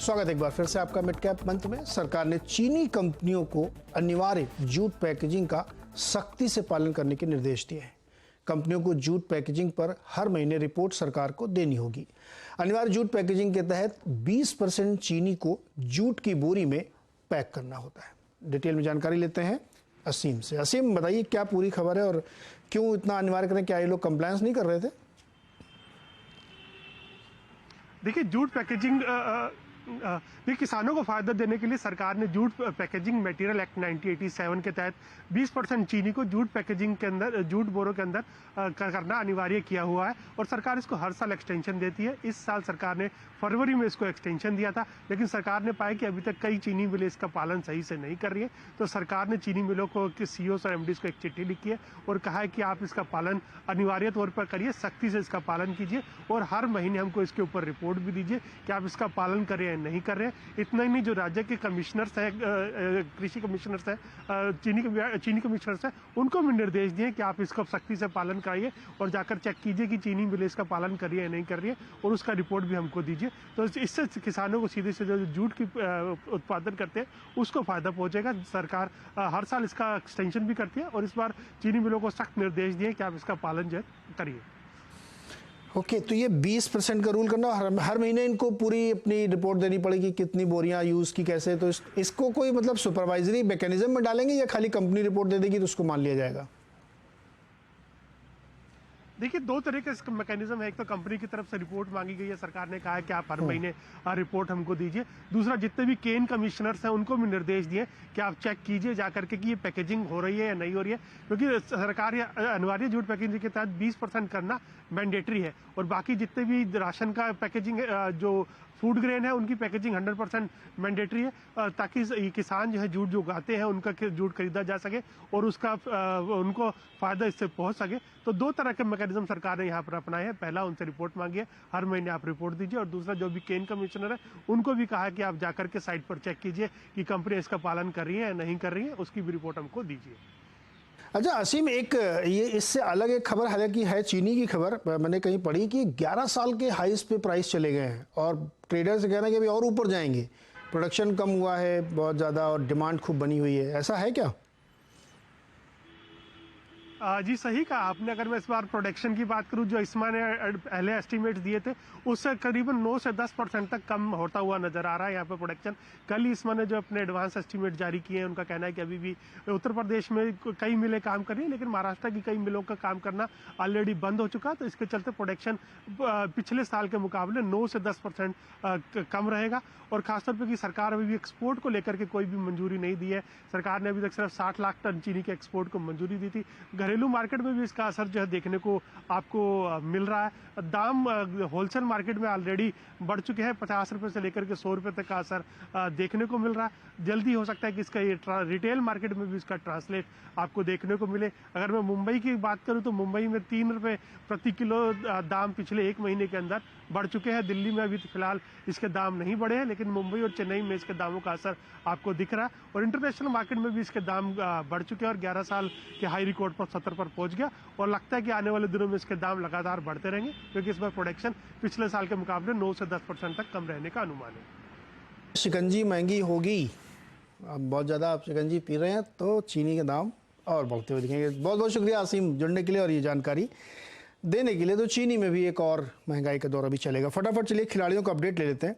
स्वागत है एक बार फिर से आपका मिड कैप मंथ में। सरकार ने चीनी कंपनियों को अनिवार्य जूट पैकेजिंग का सख्ती से पालन करने के निर्देश दिए हैं। कंपनियों को जूट पैकेजिंग पर हर महीने रिपोर्ट सरकार को देनी होगी। अनिवार्य जूट पैकेजिंग के तहत 20% चीनी को जूट की बोरी में पैक करना होता है। डिटेल में जानकारी लेते हैं असीम से। असीम, बताइए क्या पूरी खबर है और क्यों इतना अनिवार्य करें? क्या ये लोग कंप्लायंस नहीं कर रहे थे? देखिए, जूट पैकेजिंग किसानों को फायदा देने के लिए सरकार ने जूट पैकेजिंग मटेरियल एक्ट 1987 के तहत 20% चीनी को जूट पैकेजिंग के अंदर, जूट बोरों के अंदर करना अनिवार्य किया हुआ है और सरकार इसको हर साल एक्सटेंशन देती है। इस साल सरकार ने फरवरी में इसको एक्सटेंशन दिया था, लेकिन सरकार ने पाया कि अभी तक कई चीनी मिलें इसका पालन सही से नहीं कर रही है, तो सरकार ने चीनी मिलों को सीईओ और एमडीज को एक चिट्ठी लिखी है और कहा है कि आप इसका पालन अनिवार्य तौर पर करिए, सख्ती से इसका पालन कीजिए और हर महीने हमको इसके ऊपर रिपोर्ट भी दीजिए कि आप इसका पालन कर रहे हैं नहीं कर रहे हैं। इतना ही नहीं, जो राज्य के कमिश्नर्स हैं, कृषि कमिश्नर्स हैं, चीनी कमिश्नर्स हैं, उनको भी निर्देश दिए कि आप इसका सख्ती से पालन कराइए और जाकर चेक कीजिए कि चीनी मिलें इसका पालन कर रही है नहीं कर रही है और उसका रिपोर्ट भी हमको दीजिए। तो इससे किसानों को सीधे से जो जूट की उत्पादन करते हैं उसको फायदा पहुंचेगा। सरकार हर साल इसका एक्सटेंशन भी करती है और इस बार चीनी मिलों को सख्त निर्देश दिए कि आप इसका पालन जो है करिए। ओके, तो ये 20% का रूल करना, हर महीने इनको पूरी अपनी रिपोर्ट देनी पड़ेगी, कितनी बोरियां यूज की, कैसे। तो इसको कोई मतलब सुपरवाइजरी मैकेनिज्म में डालेंगे या खाली कंपनी रिपोर्ट दे देगी तो उसको मान लिया जाएगा? देखिए, दो तरह का मैकेनिज्म है। एक तो कंपनी की तरफ से रिपोर्ट मांगी गई है, सरकार ने कहा है कि आप हर महीने रिपोर्ट हमको दीजिए। दूसरा, जितने भी केन कमिश्नर्स हैं उनको भी निर्देश दिए कि आप चेक कीजिए जाकर के कि ये पैकेजिंग हो रही है या नहीं हो रही है, क्योंकि सरकार अनिवार्य जूट पैकेजिंग के तहत 20% करना मैंडेटरी है और बाकी जितने भी राशन का पैकेजिंग जो फूड ग्रेन है उनकी पैकेजिंग 100% मैंडेटरी है, ताकि किसान जो है जूट जो उगाते हैं उनका जूट खरीदा जा सके और उसका उनको फायदा इससे पहुंच सके। तो दो तरह के मैकेनिज्म सरकार ने यहाँ पर अपनाए हैं। पहला, उनसे रिपोर्ट मांगी है, हर महीने आप रिपोर्ट दीजिए, और दूसरा, जो भी केन कमिश्नर है उनको भी कहा है कि आप जाकर के साइट पर चेक कीजिए कि कंपनी इसका पालन कर रही है या नहीं कर रही है, उसकी भी रिपोर्ट हमको दीजिए। अच्छा असीम, एक ये इससे अलग एक खबर हालांकि है, चीनी की खबर मैंने कहीं पढ़ी कि 11 साल के हाईस पे प्राइस चले गए हैं और ट्रेडर से कहना है कि अभी और ऊपर जाएंगे। प्रोडक्शन कम हुआ है बहुत ज़्यादा और डिमांड खूब बनी हुई है, ऐसा है क्या? जी सही कहा आपने। अगर मैं इस बार प्रोडक्शन की बात करूं, जो ISMA ने पहले एस्टिमेट दिए थे उससे करीबन 9 से 10% तक कम होता हुआ नजर आ रहा है यहाँ पे प्रोडक्शन। कल ISMA ने जो अपने एडवांस एस्टिमेट जारी किए हैं, उनका कहना है कि अभी भी उत्तर प्रदेश में कई मिलें काम कर रही है, लेकिन महाराष्ट्र की कई मिलों का काम करना ऑलरेडी बंद हो चुका है। तो इसके चलते प्रोडक्शन पिछले साल के मुकाबले 9 से 10% कम रहेगा और खासतौर पर कि सरकार अभी भी एक्सपोर्ट को लेकर के कोई भी मंजूरी नहीं दी है। सरकार ने अभी तक सिर्फ 60 लाख टन चीनी के एक्सपोर्ट को मंजूरी दी थी। घरेलू मार्केट में भी इसका असर जो है देखने को आपको मिल रहा है। दाम होलसेल मार्केट में ऑलरेडी बढ़ चुके हैं, 50 रुपए से लेकर के 100 रुपए तक का असर देखने को मिल रहा है। जल्दी हो सकता है कि इसका ये रिटेल मार्केट में भी इसका ट्रांसलेट आपको देखने को मिले। अगर मैं मुंबई की बात करूं तो मुंबई में 3 रुपए प्रति किलो दाम पिछले एक महीने के अंदर बढ़ चुके हैं। दिल्ली में अभी फिलहाल इसके दाम नहीं बढ़े हैं, लेकिन मुंबई और चेन्नई में इसके दामों का असर आपको दिख रहा है और इंटरनेशनल मार्केट में भी इसके दाम बढ़ चुके हैं और 11 साल के हाई रिकॉर्ड पर 70 पर पहुंच गया और लगता है कि आने वाले दिनों में इसके दाम लगातार बढ़ते रहेंगे, क्योंकि इस बार प्रोडक्शन पिछले साल के मुकाबले 9 से 10% तक कम रहने का अनुमान है। शिकंजी महंगी होगी, अब बहुत ज़्यादा आप शिकंजी पी रहे हैं तो चीनी के दाम और बढ़ते हुए दिखेंगे। बहुत बहुत शुक्रिया असीम जुड़ने के लिए और ये जानकारी देने के लिए। तो चीनी में भी एक और महंगाई का दौर अभी चलेगा। फटाफट चलिए खिलाड़ियों का अपडेट ले लेते हैं।